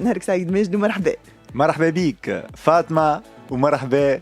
نهارك سعيد ماجد ومرحبا. مرحبا بيك فاطمة ومرحبا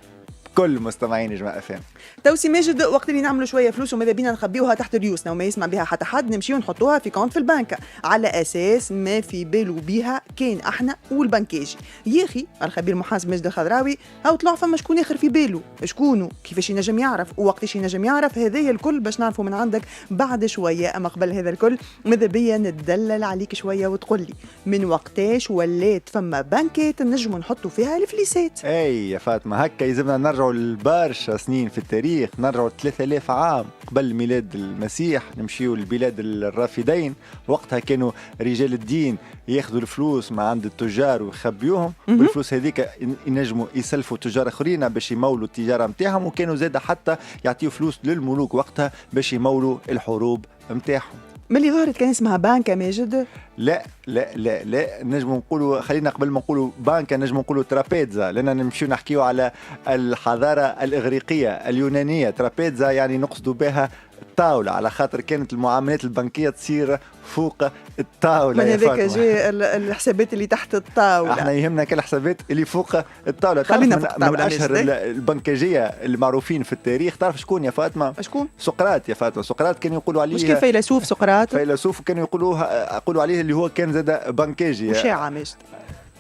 بكل مستمعين جماعة فهم. توسي ماجد، وقت اللي نعملوا شويه فلوس وماذا بينا نخبيوها تحت ريوسنا وما يسمع بها حتى حد، نمشيو نحطوها في كونت في البنك على اساس ما في بالو بيها كان احنا والبنكاجي. يا اخي الخبير المحاسب ماجد الخضراوي هاو طلع فما شكون اخر في بالو، شكونه كيفاش ينجم يعرف ووقتاش ينجم يعرف، هذايا الكل باش نعرفوا من عندك بعد شويه. اما قبل هذا الكل ماذا بيا ندلل عليك شويه وتقول لي من وقتاش ولات فما بنكات نجموا نحطوا فيها الفليسات. اي يا فاطمة، هكا يلزمنا نرجعوا لبرشا سنين في التاريخ، نرجعوا 3000 عام قبل ميلاد المسيح، نمشيوا لبلاد الرافدين. وقتها كانوا رجال الدين ياخذوا الفلوس مع عند التجار ويخبيوهم، والفلوس هذيك ينجموا يسلفوا تجار اخرين باش يمولوا التجاره نتاعهم، وكانوا زاد حتى يعطيوا فلوس للملوك وقتها باش يمولوا الحروب نتاعهم. ملي ظهرت كان اسمها بانكا ماجد؟ لا لا لا لا، نجم نقولوا، خلينا قبل ما نقولوا بانكا نجم نقولوا ترابيزا، لأننا نمشيو نحكيو على الحضارة الإغريقية اليونانية. ترابيزا يعني نقصدوا بها الطاولة، على خاطر كانت المعاملات البنكية تصير فوق الطاولة. من هذاك جاء الحسابات اللي تحت الطاولة. احنا يهمنا كالحسابات اللي فوق الطاولة. خلينا فوق الطاولة. من أشهر البنكاجية المعروفين في التاريخ، تعرف شكون يا فاطمة؟ شكون؟ سقراط يا فاطمة. سقراط كانوا يقولوا عليه مش كيف فيلسوف سقراط؟ فيلسوف، كانوا يقولوا عليه اللي هو كان زاد بنكاجي. وشاعة ماجد.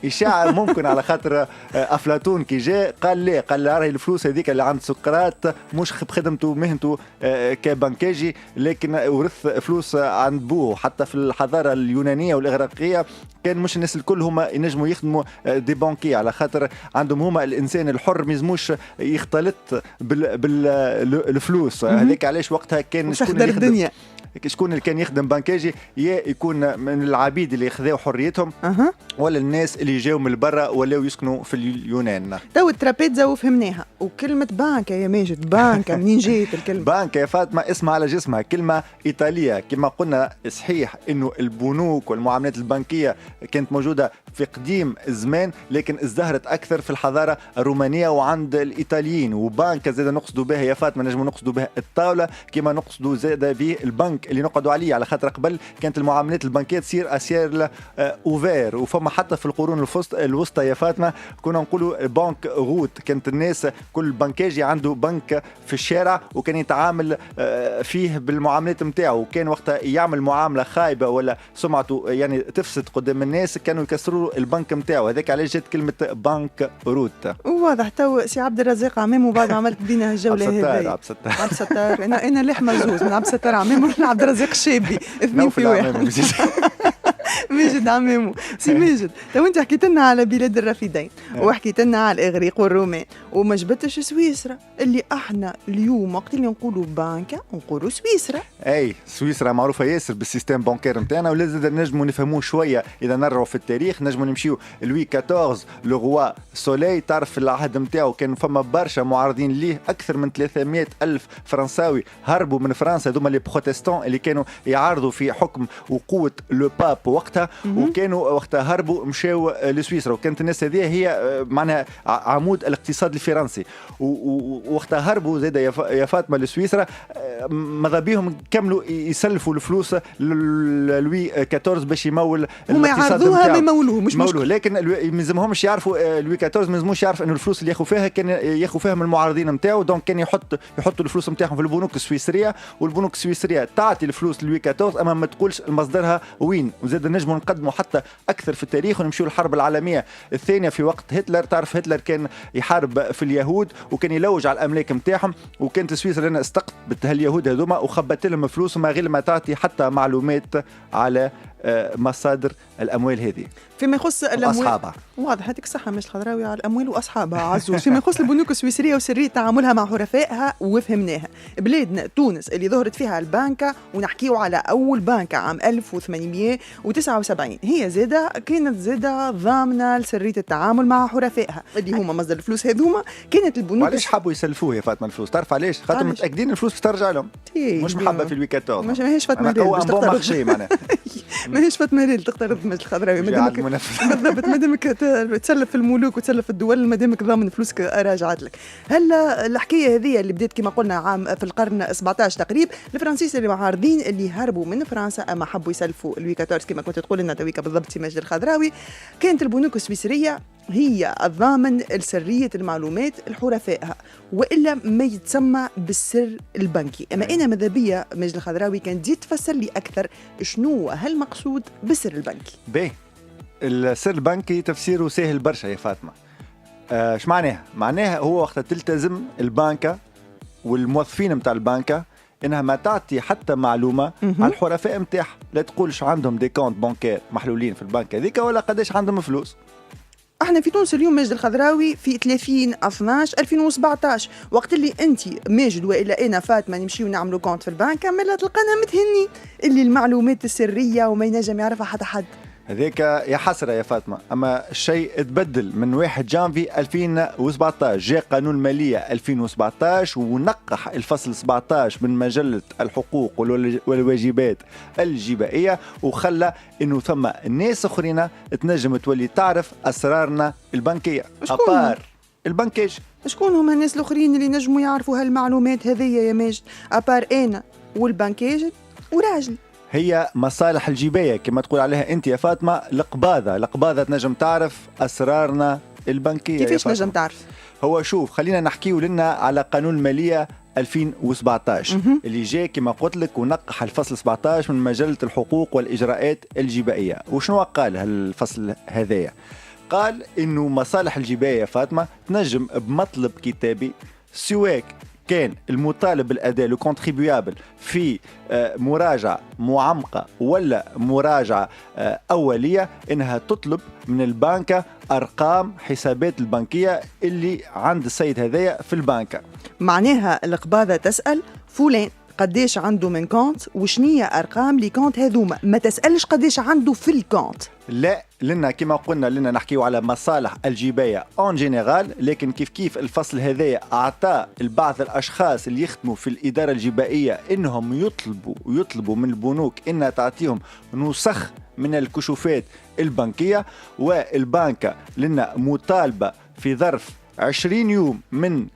إشاعة ممكن على خاطر أفلاطون كي جاء قال لا، قال راهي الفلوس هذيك اللي عند سقراط مش بخدمته مهنته كبنكاجي، لكن ورث فلوس عند بوه. حتى في الحضارة اليونانية والإغريقية كان مش الناس الكل هما ينجموا يخدموا دي بانكي، على خاطر عندهم هما الإنسان الحر ميزموش يختلط بالفلوس. هذيك علاش وقتها كان شكون اللي كان يخدم بنكاجي، يا يكون من العبيد اللي خذاو حريتهم ولا الناس اللي جاوا من برا ولاو يسكنوا في اليونان. تو الترابيزا وفهمناها، وكلمة بانكا يا ماجد، بانكا منين جايت الكلمة؟ بانكا يا فاطمة اسمها على جسمها، كلمة إيطالية. كما قلنا صحيح إنه البنوك والمعاملات البنكية كانت موجودة في قديم الزمان، لكن ازدهرت أكثر في الحضارة الرومانية وعند الإيطاليين. وبانكا زاد نقصدوا بها يا فاطمة، نجم نقصدوا بها الطاولة، كما نقصدوا زاد به البنك اللي نقعدوا عليه، على خاطر قبل كانت المعاملات البنكية تصير أسير أوفير. وفما حتى في القرون الوسطى يا فاطمة كنا نقولوا بنك غوت، كانت الناس كل بنكاجي عنده بنك في الشارع وكان يتعامل فيه بالمعاملات نتاعو، وكان وقتها يعمل معاملة خايبة ولا سمعته يعني تفسد قدام الناس كانوا يكسروا البنك نتاعو. هذاك علاش جات كلمة بنك روت. واضح. تو سي عبد الرزاق عمام وبعد ما عملت بينا الجولة هذه. عبد الستار انا لحمة زوز من عبد الستار عمام ولا عبد الرزاق الشابي، اثنين في واحد. ماجد عمامو. سي ماجد، تو انت حكيت لنا على بلاد الرافدين وحكيت لنا على الاغريق والرومان، وما جبتش سويسرا اللي احنا اليوم وقت اللي نقولوا بانكا نقولوا سويسرا. اي سويسرا معروفه ياسر بالسيستم بانكير نتاعنا، ولازم نجموا نفهموه شويه. اذا نرجعوا في التاريخ نجموا نمشيو لوي 14 لو روا سولي. تعرف في العهد نتاعو كان فما برشا معارضين ليه، اكثر من 300 الف فرنساوي هربوا من فرنسا، هذوما لي بروتستان اللي كانوا يعارضوا في حكم وقوه لو باب وقتها، وكانوا وقتها هربوا مشاو لسويسرا. وكانت الناس هذه هي معناها عمود الاقتصاد الفرنسي، وقتها هربوا زاد يا فاطمه لسويسرا. ماذا بيهم كملوا يسلفوا الفلوس لوي 14 باش يمول الاقتصاد نتاعو. هم يمولوه مش مولوه، لكن ما يلزمهمش يعرفوا لوي 14 ما يلزموش يعرف انه الفلوس اللي ياخذوا فيها كان ياخذوا فيها من المعارضين نتاعو. دونك كان يحطوا الفلوس نتاعهم في البنوك السويسريه، والبنوك السويسريه تعطي الفلوس لوي 14 اما ما تقولش مصدرها وين. وزاد نجموا نقدموا حتى اكثر في التاريخ ونمشيو للحرب العالميه الثانيه في وقت هتلر. تعرف هتلر كان يحارب في اليهود وكان يلوج على الاملاك نتاعهم، وكانت سويسرا لنا استقطبت اليهود هذوما وخبت لهم فلوسهم من غير ما تعطي حتى معلومات على مصادر الاموال هذه. فيما يخص الاموال واصحابها، واضح هذيك صحه مش الخضراوي على الاموال واصحابها عزوز. فيما يخص البنوك السويسريه وسريه تعاملها مع حرفائها وفهمناها، بلادنا تونس اللي ظهرت فيها البنكه، ونحكيو على اول بنكه عام 1879، هي زاده كانت زاده ضامنه لسريه التعامل مع حرفائها اللي هما مصدر الفلوس هذوما. كانت البنوك علاش حبوا يسلفوه يا فاطمه الفلوس؟ تعرف علاش؟ خاطر متاكدين الفلوس باش ترجع لهم، مش محبه في لوي 14. مش ماهيش فاطمه هو امبون مارشي معناها. ماهيش فاطمه ليل تختار المجد الخضراوي مادامك بالضبط مادامك تسلف في الملوك وتسلف في الدول مادامك ضامن فلوسك راجعت لك. هل الحكايه هذه اللي بدات كما قلنا عام في القرن 17 تقريبا الفرنسيس اللي معارضين اللي هربوا من فرنسا اما حبوا يسلفوا لوي 14 كما كنت تقول لنا تويكا بالضبط سي ماجد الخضراوي، كانت البنوك السويسريه هي الضامن لسرية المعلومات الحرفاء وإلا ما يتسمى بالسر البنكي. أما أنا ماذا بيا ماجد الخضراوي كان تزيد تفسر لي أكثر شنو هالمقصود بالسر البنكي. باهي السر البنكي تفسيره سهل برشا يا فاطمة. ايش معناها؟ معناها هو وقت تلتزم البنكة والموظفين متاع البنكة انها ما تعطي حتى معلومه على الحرفاء متاعها، لا تقولش عندهم دي كونت بانكير محلولين في البنك هذيك ولا قداش عندهم فلوس. احنا في تونس اليوم ماجد الخضراوي في 30/12/2017 وقت اللي انت ماجد والا انا فاطمه نمشيو نعملوا كونت في البنك ملا تلقانا متهنين اللي المعلومات السريه وما ينجم يعرفها حتى حد. هذيك يا حسرة يا فاطمة، أما الشيء تبدل من 1 جانفي 2017 جاء قانون المالية 2017 ونقح الفصل 17 من مجلة الحقوق والواجبات الجبائية وخلى إنه ثم ناس أخرين تنجم تولي تعرف أسرارنا البنكية أبار البنكاج. شكون هما الناس الآخرين اللي نجموا يعرفوا هالمعلومات هذه يا ماجد أبار أنا والبنكاج وراجل؟ هي مصالح الجباية كما تقول عليها أنت يا فاطمة، القباضة تنجم تعرف أسرارنا البنكية. كيفاش نجم تعرف؟ هو شوف خلينا نحكيو لنا على قانون المالية 2017 اللي جاء كما قلت لك ونقح الفصل 17 من مجلة الحقوق والإجراءات الجبائية. وشنو قال هالفصل هذايا؟ قال إنه مصالح الجباية يا فاطمة تنجم بمطلب كتابي سواء كان المطالب بالأداء لو كونتريبيابل في مراجعة معمقة ولا مراجعة أولية إنها تطلب من البنكة أرقام حسابات البنكية اللي عند السيد هذايا في البنكة. معناها القباضة تسأل فلان قديش عنده من كونت وشنية أرقام لي كونت هذوما، ما تسألش قديش عنده في الكونت. لا لنا كما قلنا لنا نحكيو على مصالح الجباية اون جينيرال، لكن كيف الفصل هذايا أعطى البعض الأشخاص اللي يخدموا في الإدارة الجبائية إنهم يطلبوا من البنوك إنها تعطيهم نسخ من الكشوفات البنكية، والبنكة لنا مطالبة في ظرف 20 يوم من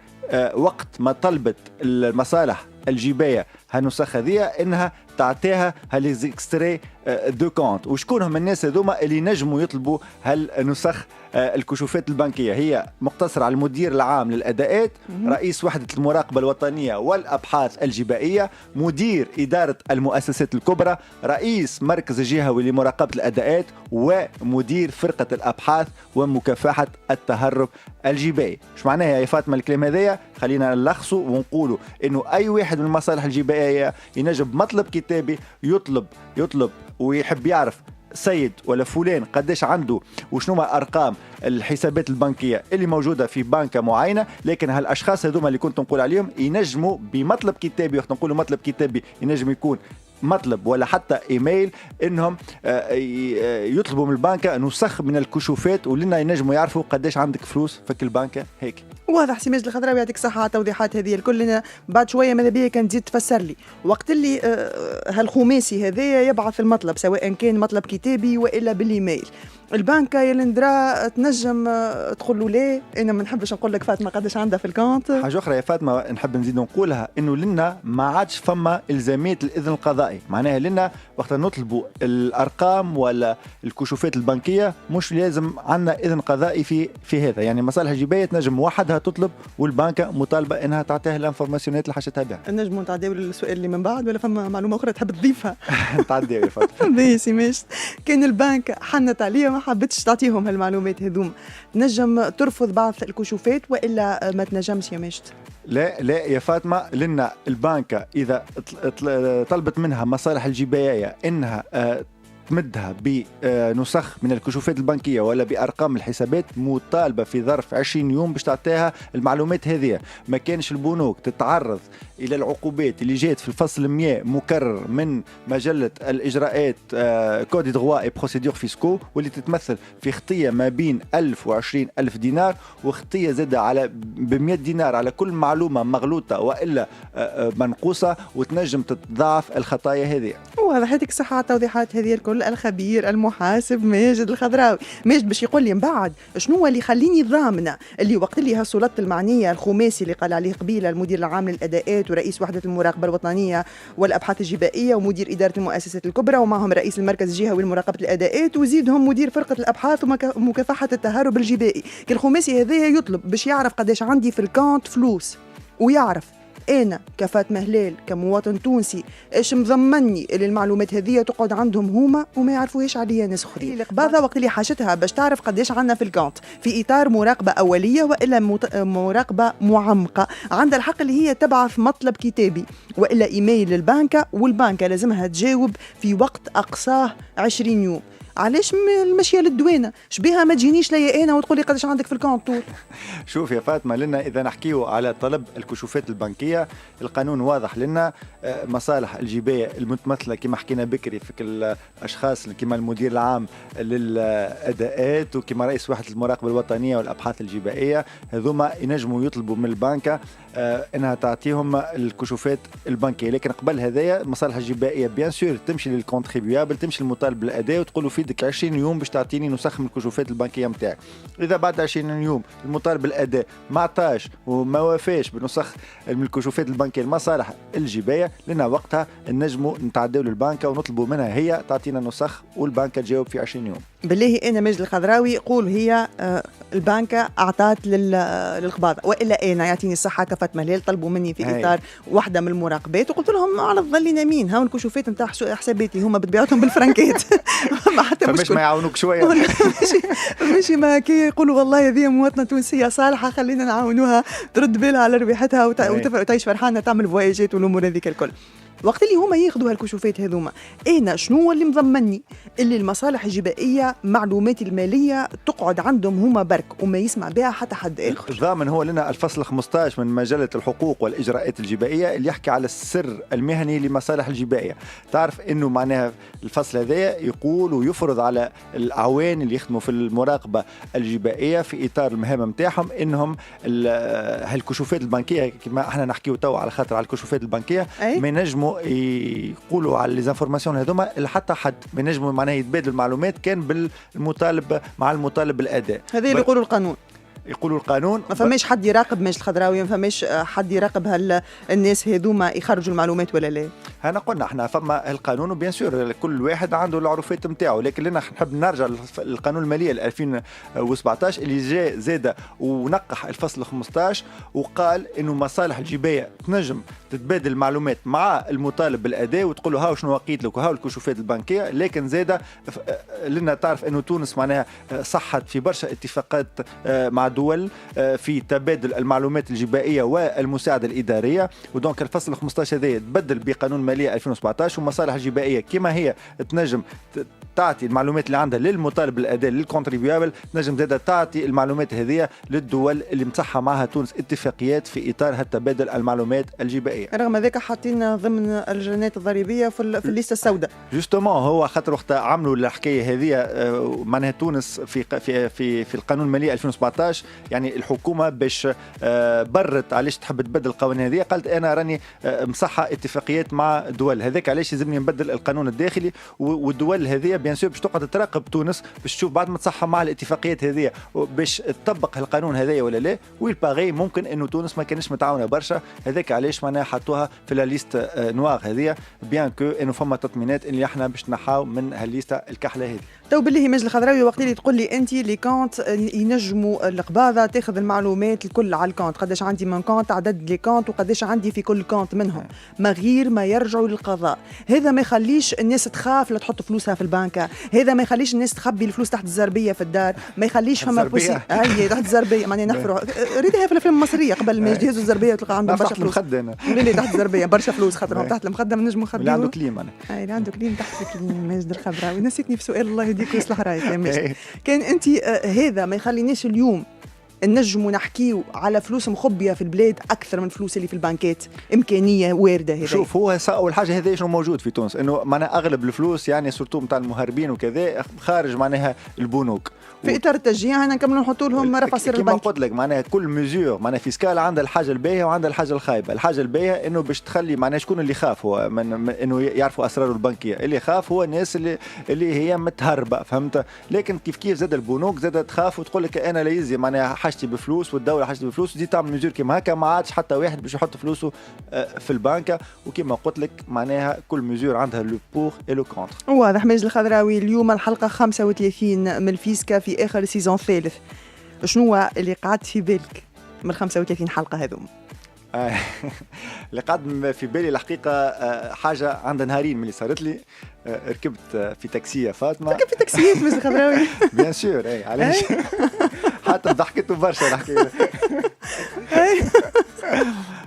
وقت ما طلبت المصالح الجباية هالنسخة هذه انها تعطيها هالإكستري دو كونت. وشكون هم الناس هذوما اللي نجموا يطلبوا هالنسخ الكشوفات البنكية؟ هي مقتصرة على المدير العام للأداءات، رئيس وحدة المراقبة الوطنية والأبحاث الجبائية، مدير إدارة المؤسسات الكبرى، رئيس مركز الجهوي لمراقبة الأداءات، ومدير فرقة الأبحاث ومكافحة التهرب الجبائي. شو معناها يا فاطمة الكلام هذايا؟ خلينا نلخصوا ونقولوا إنه أي واحد من المصالح الجبائية ينجم بمطلب كتابي يطلب ويحب يعرف سيد ولا فلان قديش عنده وشنو ما أرقام الحسابات البنكية اللي موجودة في بنكة معينة، لكن هالأشخاص هذوما اللي كنت نقول عليهم ينجموا بمطلب كتابي. وقت نقولوا مطلب كتابي ينجم يكون مطلب ولا حتى ايميل انهم يطلبوا من البنكة نسخ من الكشوفات ولنا ينجموا يعرفوا قديش عندك فلوس فك البنكة. هيك واضح سي ماجد الخضراوي يعطيك الصحة على التوضيحات هذه الكل. بعد شوية ماذا بيا كان تزيد تفسر لي وقت اللي هالخماسي هذايا يبعث المطلب سواء كان مطلب كتابي وإلا بالإيميل، البنكة يا لندرا تنجم تقول له ليه انا ما نحبش نقول لك فاطمه قداش عندها في الكونت. حاجه اخرى يا فاطمه نحب نزيد نقولها انه لنا ما عادش فما الزامات الاذن القضائي. معناها لنا وقت نطلبوا الارقام ولا الكشوفات البنكيه مش لازم عندنا اذن قضائي في هذا. يعني مصالح الجبايه تنجم وحدها تطلب والبنكه مطالبه انها تعطيها الانفورماسيونات اللي حاجتها بها. نجموا نتعداو للسؤال اللي من بعد ولا فما معلومه اخرى تحب تضيفها؟ نتعداو يا فاطمه. بيسي ماشي. كان البنك حنت عليها ما حبتش تعطيهم هالمعلومات هذوما، نجم ترفض بعض الكشوفات والا ما تنجمش يا ماجد؟ لا يا فاطمه، لنا البنكه اذا طلبت منها مصالح الجبايه انها تمدها بنسخ من الكشوفات البنكية ولا بأرقام الحسابات، مطالبة في ظرف 20 يوم باش تعطيها المعلومات هذه. ما كانش البنوك تتعرض إلى العقوبات اللي جات في الفصل 100 مكرر من مجلة الإجراءات كودي دغوا اي بروسيدور فيسكو، واللي تتمثل في خطية ما بين 1000 و20 ألف دينار، وخطية زادة على ب100 دينار على كل معلومة مغلوطة وإلا منقوصة، وتنجم تتضاعف الخطايا هذه. واضح يعطيك الصحة على التوضيحات هذه الكل. الخبير المحاسب ماجد الخضراوي. ماجد باش يقول لي من بعد شنو هو اللي يخليني ضامنة اللي وقت اللي هالسلطة المعنية الخماسي اللي قال عليه قبيله المدير العام للأداءات ورئيس وحدة المراقبة الوطنية والأبحاث الجبائية ومدير إدارة المؤسسات الكبرى ومعهم رئيس المركز الجهوي لمراقبة الأداءات وزيدهم مدير فرقة الأبحاث ومكافحة التهرب الجبائي. كي الخماسي هذايا يطلب باش يعرف قداش عندي في الكونت فلوس ويعرف أنا كفاطمة هلال كمواطن تونسي إيش مضمني اللي المعلومات هذه تقعد عندهم هما وما يعرفوهاش عليا ناس أخرين. القباضة وقت اللي حاجتها باش تعرف قداش عندنا في الكونت في إطار مراقبة أولية وإلا مراقبة معمقة، عندها الحق اللي هي تبعث مطلب كتابي وإلا إيميل للبنكة، والبنكة لازمها تجاوب في وقت أقصاه 20 يوم. علاش المشيه للدوانه شبيها ما تجينيش ليا انا وتقول لي قداش عندك في الكونت طول. شوف يا فاطمه، لنا اذا نحكيو على طلب الكشوفات البنكيه القانون واضح لنا. مصالح الجبايه المتمثله كما حكينا بكري في الاشخاص كما المدير العام للاداءات وكما رئيس وحده المراقبه الوطنيه والابحاث الجبائيه، هذوما ينجموا يطلبوا من البنكه انها تعطيهم الكشوفات البنكيه. لكن قبل هذايا المصالح الجبائيه بيان سور تمشي للكونتريبيابل، تمشي للمطالب بالاداء وتقول له في يدك 20 يوم باش تعطيني نسخ من الكشوفات البنكيه نتاعك. اذا بعد 20 يوم المطالب بالاداء ما عطاش وما وافاش بنسخ من الكشوفات البنكيه المصالح الجبايه، لنا وقتها نجموا نتعداو للبنكه ونطلبوا منها هي تعطينا نسخ والبنكه تجاوب في 20 يوم. بالله انا ماجد الخضراوي يقول هي البنكه اعطت للقباضه والا انا يعطيني الصحه كفاطمه هلال طلبوا مني في اطار واحده من المراقبات وقلت لهم على الظل نامين ها الكشوفات نتاع حساباتي هما بطبيعتهم بالفرنكات ما حتى مش ما يعاونوك شويه ماشي ما كي يقولوا والله هذه مواطنه تونسيه صالحه خلينا نعاونوها ترد بالها على ربيحتها وتعيش فرحانه تعمل فواياجات والامور هذيك الكل. وقت اللي هما ياخذوا هالكشوفات هذوما انا شنو هو اللي مضمني اللي المصالح الجبائيه معلومات الماليه تقعد عندهم هما برك وما يسمع بها حتى حد اخر. الضامن هو لنا الفصل 15 من مجله الحقوق والاجراءات الجبائيه اللي يحكي على السر المهني لمصالح الجبائيه. تعرف انه معناها الفصل هذا يقول ويفرض على الاعوان اللي يخدموا في المراقبه الجبائيه في اطار المهام نتاعهم انهم هالكشوفات البنكيه كما احنا نحكيو تو على خاطر على الكشوفات البنكيه ما ينجموا يقولوا على لي زانفورماسيون هذوما لحتى حد ما ينجموا معناها يتبادلوا المعلومات كان بالمطالب مع المطالب بالاداء. هذا اللي يقولوا القانون. يقولوا القانون ما فماش حد يراقب ماجد الخضراوي، ما فماش حد يراقب هل الناس هذوما يخرجوا المعلومات ولا لا. انا قلنا احنا فما القانون وبيان سور كل واحد عنده العروفات نتاعو، لكن لنا نحب نرجع للقانون الماليه 2017 اللي جاء زاد ونقح الفصل 15 وقال انه مصالح الجبايه تنجم تتبادل المعلومات مع المطالب بالاداء وتقول له ها شنو وقيت لك وها الكشوفات البنكيه. لكن زاد لنا تعرف انه تونس معناها صحت في برشا اتفاقات مع دول في تبادل المعلومات الجبائيه والمساعده الاداريه، ودونك الفصل 15 هذا تبدل بقانون الماليه 2017 والمصالح الجبائيه كما هي تنجم تعطي المعلومات اللي عندها للمطالب بالاداء للكونتريبيابل، تنجم زاده تعطي المعلومات هذه للدول اللي مصحه معها تونس اتفاقيات في اطار هالتبادل المعلومات الجبائيه. رغم ذلك حاطين ضمن الجنات الضريبيه في الليسته السوداء. جوستومون هو خاطر وقت عملوا الحكايه هذه معناها تونس في القانون المالي 2017 يعني الحكومه باش برت علاش تحب تبدل القوانين هذه، قالت انا راني مصحه اتفاقيات مع دول، هذاك علاش لازمني نبدل القانون الداخلي والدول هذه بيان سور باش تقعد تراقب تونس باش تشوف بعد ما تصحى مع الاتفاقيات هذه باش تطبق القانون هذايا ولا لا. والباغي ممكن انه تونس ما كانش متعاونه برشا، هذاك علاش معناها حطوها في لا ليست نوار هذه بيان كو انه فما تطمينات اللي احنا باش نحاو من هالليسته الكحله هذه. تو بالله ماجد الخضراوي وقت اللي تقول لي انت لي كونت ينجموا القباضه تاخذ المعلومات الكل على الكونت، قداش عندي من كونت عدد لي كونت وقداش عندي في كل كونت منهم ما غير ما يرجعوا للقضاء. هذا ما يخليش الناس تخاف لا تحط فلوسها في البنكه، هذا ما يخليش الناس تخبي الفلوس تحت الزربيه في الدار، ما يخليش فما هي تحت الزربيه ماني نحفروا ريتها في الافلام المصريه قبل ما يجهزوا الزربيه وتلقى عندهم برشا فلوس اللي تحت الزربيه برشا فلوس خاطرهم تحت المخده ما نجموا نخبيوها. اللي عنده كليم انا اللي عنده كليم تحت الكليم. ماجد الخضراوي نسيتني في سؤال الله يهديك ويصلح رايك يا ماجد. كان انت هذا ما يخلينيش اليوم نجموا نحكيو على فلوس مخبيه في البلاد اكثر من فلوس اللي في البنكات؟ امكانيه وارده هذه. شوف هو اول حاجه هذا شنو موجود في تونس، انه معناها اغلب الفلوس يعني سورتو نتاع المهربين وكذا خارج معناها البنوك. في اطار التشجيع انا نكملوا نحطوا لهم رفع سعر البنك. كما قلت لك معناها كل ميزور معناها فيسكال عندها الحاجه الباهيه وعندها الحاجه الخايبه. الحاجه الباهيه انه باش تخلي معناها شكون اللي خاف هو من انه يعرفوا اسراره البنكيه، اللي خاف هو الناس اللي هي متهربه، فهمت؟ لكن كيف زاد البنوك زاد تخاف وتقول لك انا لا يزي معناها حاجتي بفلوس والدوله حاجتي بفلوس، وتزيد تعمل ميزور كيما هكا ما عادش حتى واحد باش يحط فلوسه في البنكه. وكما قلت لك معناها كل ميزور عندها لو بور اي لو كونتر. واضح. ماجد الخضراوي، اليوم الحلقه 35 من الفيسكا في اخر السيزون الثالث، شنو هو اللي قعد في بالك من 35 حلقه هذوم؟ اللي قعد في بالي الحقيقه حاجه عندها نهارين من اللي صارت لي. ركبت في تاكسي يا فاطمه. ركبت في تاكسيات ماجد الخضراوي؟ بيان سور اي علاش حتى ضحكت برشا نحكي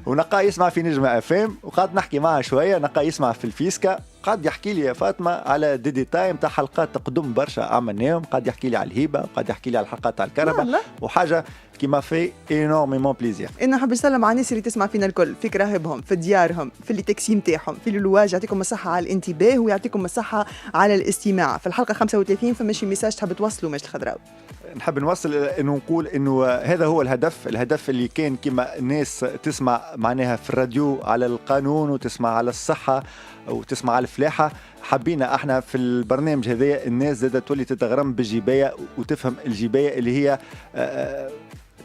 ونقا يسمع في نجمة FM وقعد نحكي معه شوية. نقا يسمع في الفيسكا، قعد يحكي لي يا فاطمة على دي تايم تاع حلقات تقدم برشا عملناهم. قعد يحكي لي على الهيبة وقعد يحكي لي على الحلقات تاع الكهرباء وحاجة كيما في انورميمون بليزير. انا حاب نسلم على الناس اللي تسمع فينا الكل، في كراهبهم، في ديارهم، في اللي تاكسي نتاعهم، في الولواج. يعطيكم الصحة على الانتباه ويعطيكم الصحة على الاستماع. في الحلقة 35 فما شي ميساج تحب توصلوا ماجد الخضراوي؟ نحب نوصل انه نقول انه هذا هو الهدف اللي كان كما الناس تسمع معناها في الراديو على القانون وتسمع على الصحة وتسمع على الفلاحة. حبينا احنا في البرنامج هذا الناس زادت تولي تتغرم بالجباية وتفهم الجباية اللي هي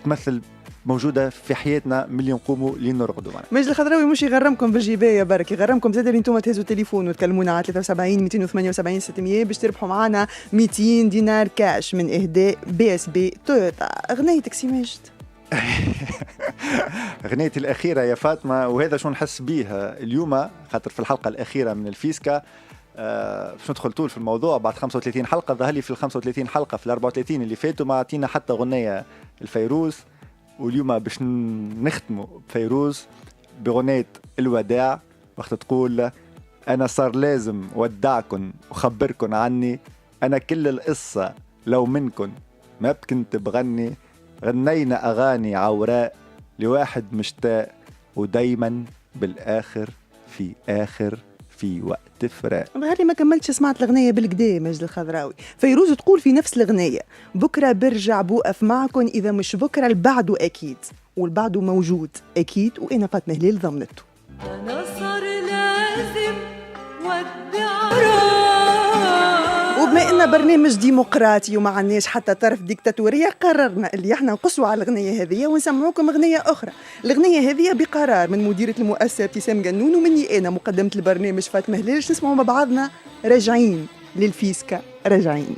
تمثل موجودة في حياتنا ملي نقوموا لنرقدوا. ماجد الخضراوي مش يغرمكم بالجباية برك، يغرمكم زاد اللي انتم تهزوا التليفون وتكلمونا على 73 278 600 باش تربحوا معنا 200 دينار كاش من إهداء BSB تويوتا. أغنية تاكسي ماجد. أغنيتي الأخيرة يا فاطمة، وهذا شو نحس بيه اليوم خاطر في الحلقة الأخيرة من الفيسكا باش ندخل طول في الموضوع. بعد 35 حلقة ظهر لي في ال 35 حلقة في ال 34 اللي فاتوا ما عطينا حتى أغنية الفيروز، واليوم باش نختموا بفيروز بغنية الوداع وقت تقول أنا صار لازم ودعكن وخبركن عني، أنا كل القصة لو منكن ما بكنت بغني، غنينا أغاني عوراء لواحد مشتاق ودايما بالآخر في وقت فراق. غالي ما كملتش سمعت الأغنية بالكدا ماجد الخضراوي. فيروز تقول في نفس الأغنية بكرة برجع بوقف معكم، إذا مش بكرة البعده أكيد، والبعده موجود أكيد، وأنا فاطمة هلال ضمنته. أنا صار لازم ودع. وبما إن برنامج ديمقراطي وما عندناش حتى طرف ديكتاتورية، قررنا اللي احنا نقصوا على الأغنية هذه ونسمعوكم أغنية أخرى. الأغنية هذه بقرار من مديرة المؤسسة ابتسام جنون ومني أنا مقدمة البرنامج فاطمة هلال. نسمعوا مع بعضنا راجعين للفيسكا راجعين.